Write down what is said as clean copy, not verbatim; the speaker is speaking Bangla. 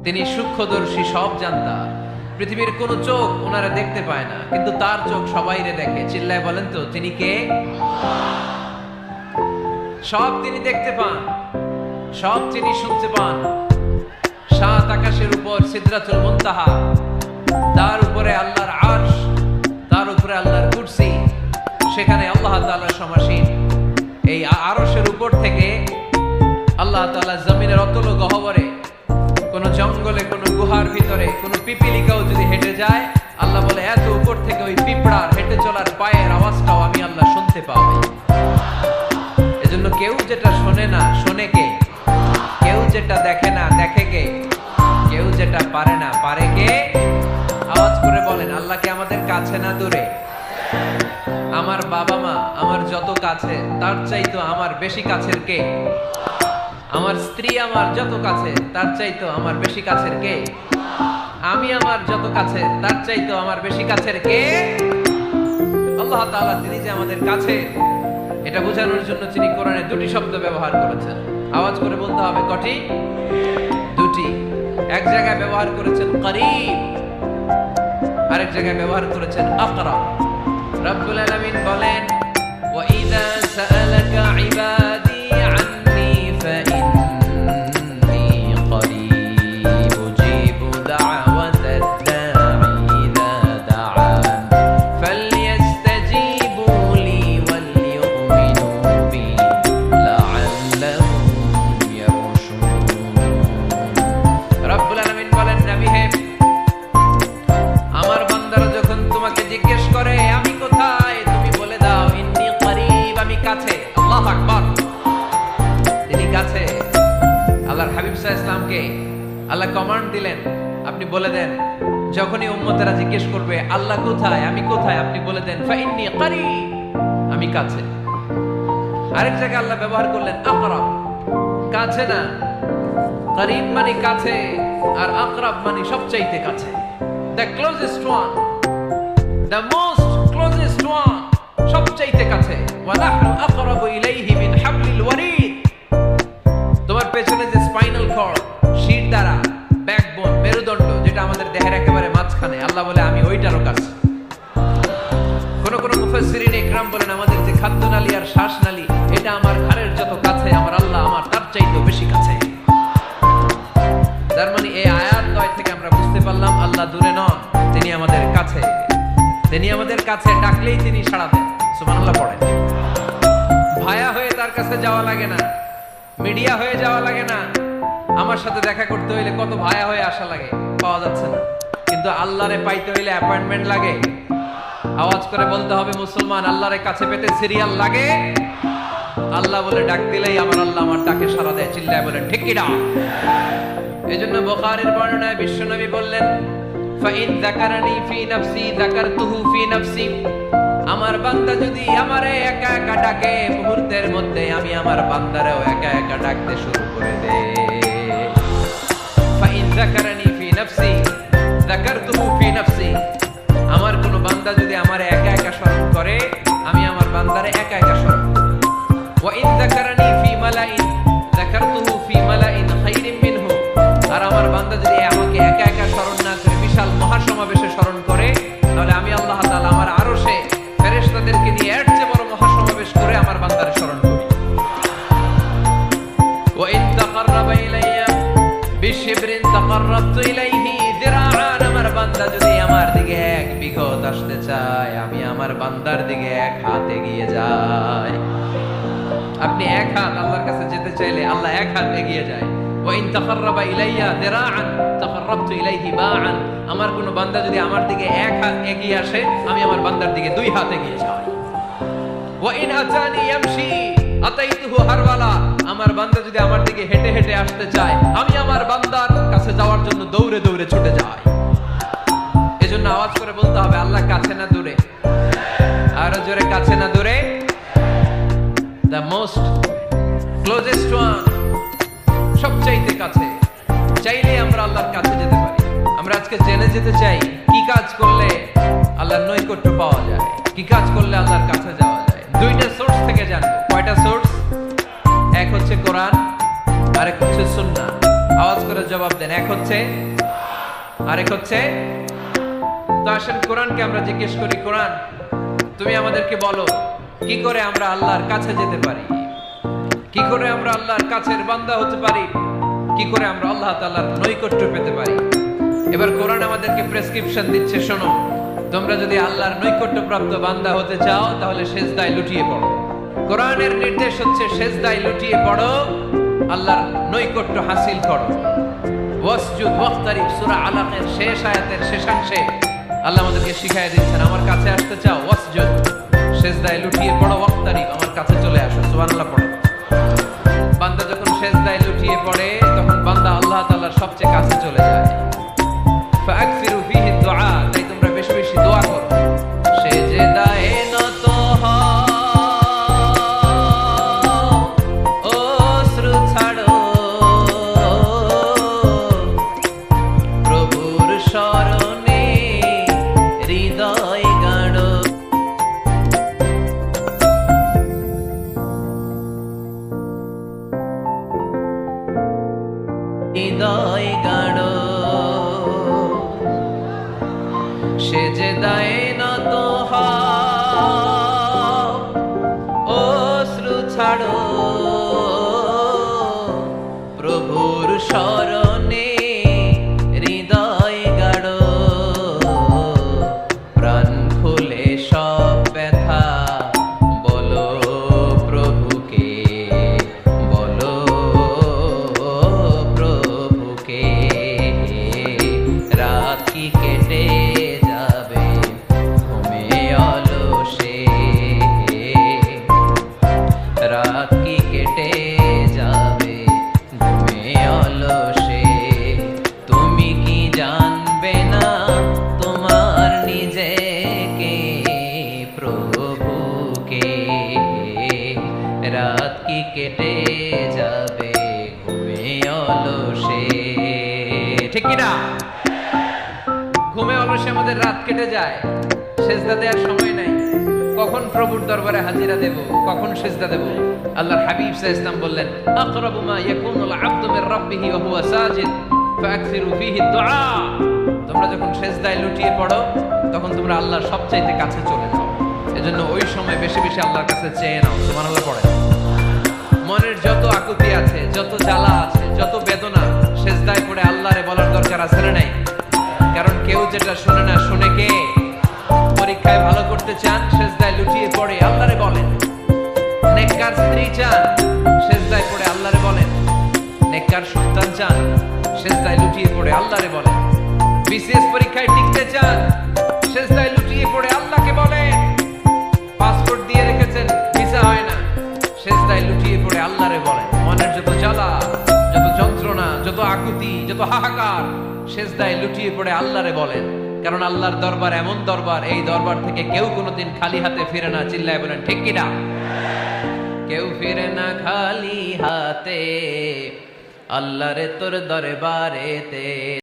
তিনি সূক্ষ্মদর্শী, সব জানতা। পৃথিবীর কোন চোখ ওনারা দেখতে পায় না, কিন্তু তার চোখ সবাইরে দেখে। চিল্লায় বলেন তো তিনি কে? সব তিনি দেখতে পান, সব তিনি শুনতে পান। সাত আকাশের উপর সিদরাতুল মুনতাহা, তার উপরে আল্লাহর আরশ, তার উপরে আল্লাহর কুরসি, সেখানে আল্লাহ তাআলা সমাসীন। এই আরশের উপর থেকে আল্লাহ তাআলা জমিনের অতল গহ্বরে, কোন জঙ্গলে, কোন গুহার ভিতরে কোন পিপিলিকাও যদি হেঁটে যায়, আল্লাহ বলে এত উপর থেকে ওই পিঁপড়ার হেঁটে চলার পায়ের আওয়াজটাও আমি আল্লাহ শুনতে পাবো। এজন্য কেউ যেটা শোনে না, শোনে কে? কেউ যেটা দেখে না, দেখে কে? কেউ যেটা পারে না, পারে কে? আওয়াজ করে বলেন, আল্লাহ কি আমাদের কাছে না দূরে? আমার বাবা মা আমার যত কাছে, তার চাইতো আমার বেশি কাছের কে? আমার স্ত্রী আমার যত কাছে, তার চাইতো আমার বেশি কাছের কে? আমি আমার যত কাছে, তার চাইতো আমার বেশি কাছের কে? আল্লাহ তাআলা তিনি যে আমাদের কাছে, এটা বোঝানোর জন্য তিনি কোরআনে দুটি শব্দ ব্যবহার করেছেন। আওয়াজ করে বলতে হবে, কটি? দুটি। এক জায়গায় ব্যবহার করেছেন করিব, আরেক জায়গায় ব্যবহার করেছেন আকরাব। রব্বুল আলামিন বলেন, ওয়া ইযা সাআলাকা ইবাদি আন্নী ফাইন্নী করিব উজিবু দাওয়াতাদ দাঈ ইযা দাআন ফালইস্তাজিবু লি ওয়াল ইউমিনু বি লাআল্লাহুম ইয়ারশুদুন। রব্বুল আলামিন বলেন, নবী হে, আমার বান্দারা যখন তোমাকে জিজ্ঞেস করে আমি কোথায়, তুমি বলে দাও ইন্নী করিব, আমি কাছে। আল্লাহু আকবার, তিনি কাছে। আল্লাহর হাবিব সাল্লাল্লাহু আলাইহি ওয়াসাল্লামকে আল্লাহ কমান্ড দিলেন, আপনি বলে দেন, যখনই উম্মতেরা জিজ্ঞেস করবে আল্লাহ কোথায়, আমি কোথায়, আপনি বলে দেন ফাইন্নী করিব, আমি কাছে। আরেক জায়গায় আল্লাহ ব্যবহার করলেন আকরাব, কাছে না। করিব মানে কাছে, আর আকরাব মানে সবচাইতে কাছে। The closest one, the most closest one, সবচাইতে কাছে। ওয়া নাহনু আকরাবু ইলাইহি মিন হাবলিল ওয়ারিদ। তোমার পেছনে যে স্পাইনাল কর্ড, শিরদাঁড়া, ব্যাকবোন, মেরুদণ্ড, যেটা আমাদের দেহের একেবারে মাঝখানে, আল্লাহ বলে আমি ওইটারও কাছে। কোন কোন মুফাসসিরিন ইকরাম বলেন, আমাদের যে খাদ্যনালী আর শ্বাসনালী, এটা আমার ঘাড়ের যত কাছে, আমার আল্লাহ আমার তার চাইতেও বেশি কাছে। তার মানে এই আয়াত নয় থেকে আমরা বুঝতে পারলাম আল্লাহ দূরে নন, তিনি আমাদের কাছে। তিনি আমাদের কাছে, ডাকলেই তিনি সাড়া দেন। সুবহানাল্লাহ পড়েন। ভায়া হয়ে তার কাছে যাওয়া লাগে না, মিডিয়া হয়ে যাওয়া লাগে না। আমার সাথে দেখা করতে হইলে কত ভায়া হয়ে আসা লাগে, পাওয়া যাচ্ছে না। কিন্তু আল্লাহরে পাইতে হইলে অ্যাপয়েন্টমেন্ট লাগে। আওয়াজ করে বলতে হবে, মুসলমান, আল্লাহরে কাছে পেতে সিরিয়াল লাগে। আল্লাহ বলে ডাক দিলেই আমার আল্লাহ আমার ডাকে সাড়া দেয়। চিল্লায় বলেন ঠিক কি না? এজন্য বুখারীর বর্ণনায় বিশ্বনবী বললেন, ফাইন যাকারানি ফি নাফসি যাকারতুহু ফি নাফসি। আমার বান্দা যদি আমারে একা একা ডাকে, মুহূর্তের মধ্যে আমি আমার বান্দারেও একা একা ডাকতে শুরু করে দেই। ফাইন যাকারানি ফি নাফসি যাকারতুহু ফি নাফসি। আমার কোন বান্দা যদি আমারে একা একা স্মরণ করে, আমি আমার বান্দারে একা একা স্মরণ করি। ওয়া ইন যাকারানি ফি মালাইন যাকারতুহু ফি মালাইন খায়রিন মিনহু। আর আমার বান্দা যদি আমাকে একা একা স্মরণ না করে বিশাল মহাসমাবেশে স্মরণ করে, তাহলে আমি আল্লাহ তাআলা আমার আরশে ফেরেশতাদেরকে নিয়ে এর চেয়ে বড় মহাসমাবেশ করে আমার বান্দারে স্মরণ করি। ওয়া ইন তাকাররাবা ইলাইয়া বিশিবরিন তাকাররাবতু ইলাইহি যিরাআন। আমার বান্দা যদি আমার দিকে এক বিঘত আসতে চায়, আমি আমার বান্দার দিকে এক হাত এগিয়ে যাই। আপনি এক হাত আল্লাহর কাছে যেতে চাইলে আল্লাহ এক হাত এগিয়ে যায়। ওয়াইন তাকাররাবা ইলাইয়া যিরাআন তাকাররাবতু ইলাইহি বাআন। আমার কোন বান্দা যদি আমার দিকে এক হাত এগিয়ে আসে, আমি আমার বান্দার দিকে দুই হাত এগিয়ে যাই। ওয়াইন আতানি ইয়ামশি আতাইতুহু হারওয়ালা। আমার বান্দা যদি আমার দিকে হেঁটে হেঁটে আসতে চায়, আমি আমার বান্দার কাছে যাওয়ার জন্য দৌড়ে দৌড়ে ছুটে যাই। এজন্য আওয়াজ করে বলতে হবে, আল্লাহ কাছে না দূরে? আরো জোরে, কাছে না দূরে? The most closest one, সবচাইতে কাছে। চাইলে আমরা আল্লাহর কাছে যেতে পারি। আমরা আজকে জেনে যেতে চাই কি কাজ করলে আল্লাহর নৈকট্য পাওয়া যায়, কি কাজ করলে আল্লাহর কাছে যাওয়া যায়। দুইটা সোর্স থেকে জানবো। কয়টা সোর্স? এক হচ্ছে কোরআন, আরেক হচ্ছে সুন্নাহ। আওয়াজ করে জবাব দেন। এক হচ্ছে, আরেক হচ্ছে। তো আসেন কোরআনকে আমরা জিজ্ঞেস করি, কোরআন তুমি আমাদেরকে বলো কি করে আমরা আল্লাহর কাছে যেতে পারি, কি করে আমরা আল্লাহর কাছের বান্দা হতে পারি, কি করে আমরা আল্লাহ তাআলার নৈকট্য পেতে পারি। এবার কোরআন আমাদেরকে প্রেসক্রিপশন দিচ্ছে, শোনো, তোমরা যদি আল্লাহর নৈকট্যপ্রাপ্ত বান্দা হতে চাও তাহলে সিজদায় লুটিয়ে পড়ো। কোরআনের নির্দেশ হচ্ছে সিজদায় লুটিয়ে পড়ো, আল্লাহর নৈকট্য হাসিল করো। ওয়াসজুদ ওয়াক্তারিব, সূরা আলাকের শেষ আয়াতের শেষাংশে আল্লাহ আমাদেরকে শিখাই দিচ্ছেন, আমার কাছে আসতে চাও, ওয়াসজুদ, সিজদায় লুটিয়ে পড়ো, ওয়াক্তারিব, আমার কাছে চলে আসো। সুবহানাল্লাহ পড়ো। বান্দা যখন সিজদায় লুটিয়ে পড়ে তখন বান্দা আল্লাহ তাআলার সবচেয়ে কাছে চলে যায়। ফাকসিরু ফিহি দুআ, তাই তোমরা বেশি বেশি দোয়া করো। সিজদায়ে নত হও, অশ্রু ছাড়ো, প্রভুর শরণে হৃদয় গাড়ো। হৃদয় গাড়ো, সিজদায়ে নত হও, অশ্রু ছাড়ো, প্রভুর শরণে হৃদয় গাড়ো। প্রাণ খুলে সব ব্যথা বলো প্রভুকে, বলো প্রভুকে। রাত কি কেটে যাবে ঘুমে অলসে, রাত কি কেটে যাবে ঘুমে অলসে। তুমি কি জানবে না তোমার নিজেকে, প্রভুকে। রাত কি কেটে যাবে ঘুমে অলসে, ঠিক কিনা? ঘুমে অলসে আমাদের রাত কেটে যায়, সিজদা দেওয়ার সময় নাই। কখন প্রভুর দরবারে হাজিরা দেব, কখন সিজদা দেব? আল্লাহর হাবিব সাল্লাল্লাহু আলাইহি ওয়াসাল্লাম বললেন, আকরাবু মা ইয়াকুনুল আবদু মির রাব্বিহি ওয়া হুয়া সাজিদ ফাকসিরু ফিহি দুআ। তোমরা যখন সিজদায় লুটিয়ে পড়ো তখন তোমরা আল্লাহর সবচাইতে কাছে চলে যাও। এজন্য ওই সময় বেশি বেশি আল্লাহর কাছে চেয়ে নাও। সুবহানাল্লাহ পড়ে। মনের যত আকুতি আছে, যত জ্বালা আছে, যত বেদনা, সিজদায় পড়ে আল্লাহরে বলার দরকার আছে না নাই? কারণ কেউ যেটা শুনে না, শুনে কে? পরীক্ষায় ভালো করতে চান, সিজদায় লুটিয়ে পড়ে আল্লাহরে বলেন। নেককার স্ত্রী চান, সিজদায় পড়ে আল্লাহরে বলেন। নেককার সন্তান চান, সিজদায় লুটিয়ে পড়ে আল্লাহরে বলেন। বিসিএস পরীক্ষায় টিকতে চান, সিজদায় লুটিয়ে পড়ে আল্লাহকে বলেন। পাসপোর্ট দিয়ে রেখেছেন, ভিসা হয় না, সিজদায় লুটিয়ে পড়ে আল্লাহরে বলেন। মনের যত জ্বালা, যত যন্ত্রণা, যত আকুতি, যত হাহাকার, সিজদায় লুটিয়ে পড়ে আল্লাহরে বলেন। কারণ আল্লাহর দরবার এমন দরবার, এই দরবার থেকে কেউ কোনোদিন খালি হাতে ফিরে না। চিল্লায় বলেন ঠিক কিনা? কেউ ফিরে না খালি হাতে, আল্লাহরে তোর দরবারেতে।